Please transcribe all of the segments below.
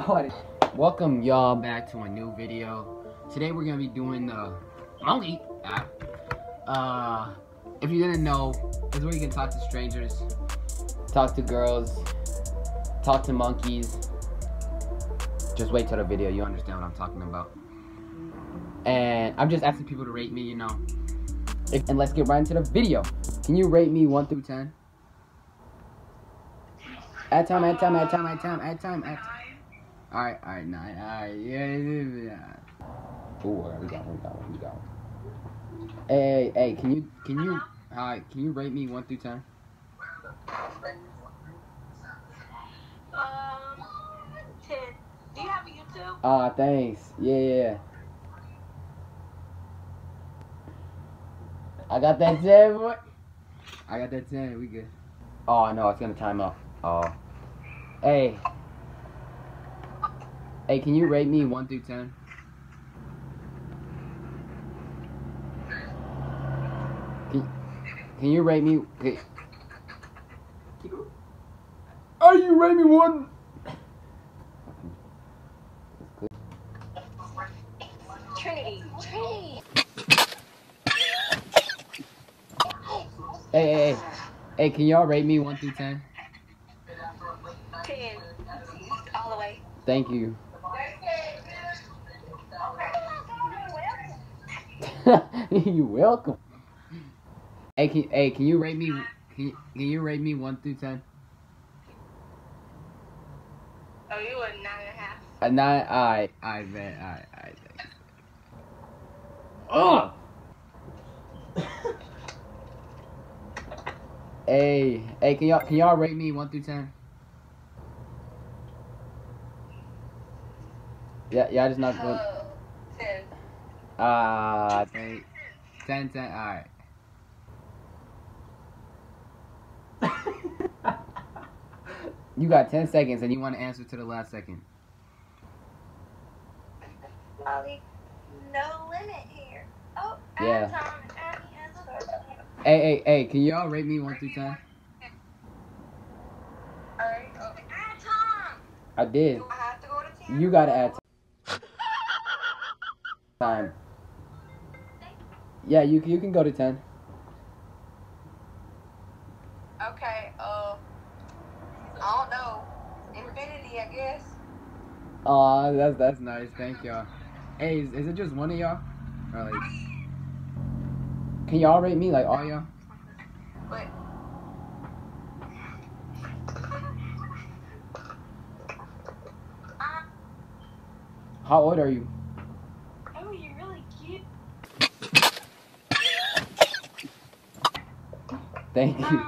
What? Welcome y'all back to a new video. Today we're gonna be doing the monkey app. If you didn't know, it's where you can talk to strangers, talk to girls, talk to monkeys. Just wait till the video, you understand what I'm talking about. And I'm just asking people to rate me, you know. And let's get right into the video. Can you rate me 1 through 10? Add time. Alright, 9. Alright, yeah. Ooh, we got one. Hey, can you rate me 1 through 10? 10. Do you have a YouTube? Thanks. Yeah. I got that 10, boy. I got that 10, we good. Oh no, it's gonna time up. Oh. Hey, can you rate me 1 through 10? Can you rate me? Are you rate me 1? Trinity. Hey, can y'all rate me 1 through 10? 10. All the way. Thank you. You're welcome. Hey, can you rate me? Can you rate me 1 through 10? Oh, you a 9.5. A 9. I bet. Alright. Oh. Hey, can y'all rate me 1 through 10? Yeah, y'all just not good. 10. 10. Alright. You got 10 seconds and you want to answer to the last second. Ollie, no limit here. Oh, Yeah. Time. Hey, can y'all rate me 1 through 10? Alright. Add time. I did. Do I have to go to 10? You gotta add time. Yeah, you can go to 10. Okay, I don't know. Infinity, I guess. Aw, that's nice. Thank y'all. Hey, is it just one of y'all? Or like, can y'all rate me like all y'all? But How old are you? oh, you're really cute. Thank you.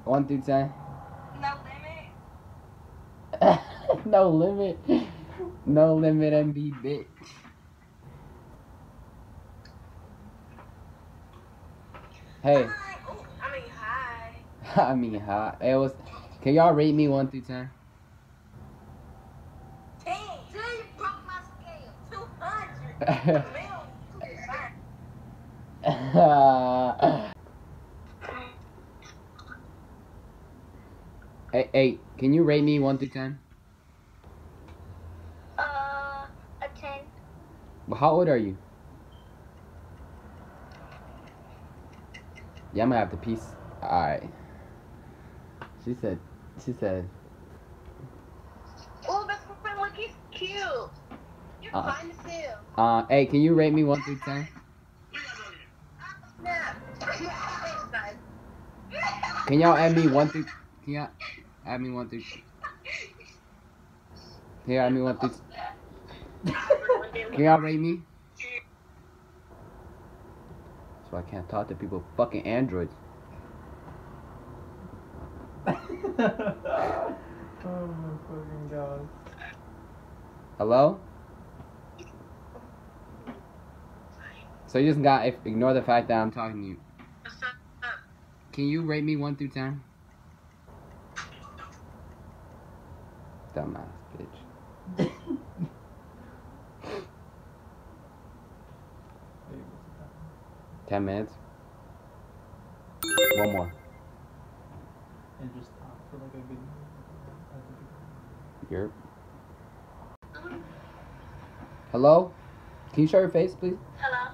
1 through 10. No limit. No limit. No limit, MB bitch. Hey. Hi. Oh, hi. I mean, hi. Can y'all rate me 1 through 10? 10. You broke my scale. 200. Hey, can you rate me 1 through 10? A 10. Well, how old are you? Yeah, I'm gonna have to piece. Alright. She said. Oh, that's my friend. Look, he's cute. You're fine to see. Hey, can you rate me 1 through 10? Can y'all add me 1 through? Can y'all add me 1 through? Can y'all add me 1 through? Can y'all rate me? So I can't talk to people. Fucking androids. Oh my fucking god. Hello? So you just gotta ignore the fact that I'm talking to you. Can you rate me 1 through 10? Dumbass bitch. 10 minutes. One more. And just talk for like a good minute. You're... Hello? Can you show your face, please? Hello?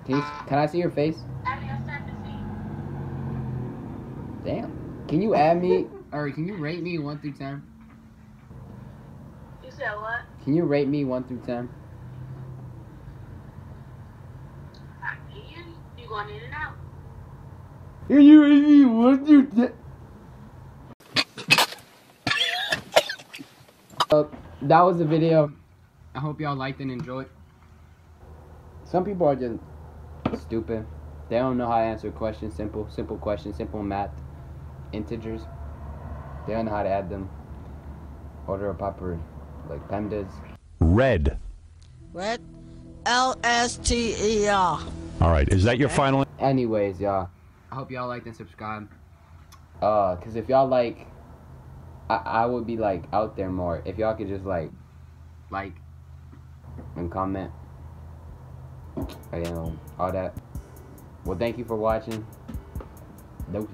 Can I see your face? Abby, I started to see. Damn. Can you add me, or can you rate me 1 through 10? You said what? Can you rate me 1 through 10? You going in and out? Can you rate me 1 through 10? That was the video. I hope y'all liked and enjoyed. Some people are just stupid. They don't know how to answer questions. Simple questions, simple math, integers. They don't know how to add them. Order of proper, like pandas. Red. Red. L-S-T-E-R. All right. Is that your final? Anyways, y'all. I hope y'all liked and subscribe. Cause if y'all like, I would be like out there more. If y'all could just like and comment. You know, all that. Well, thank you for watching. Nope.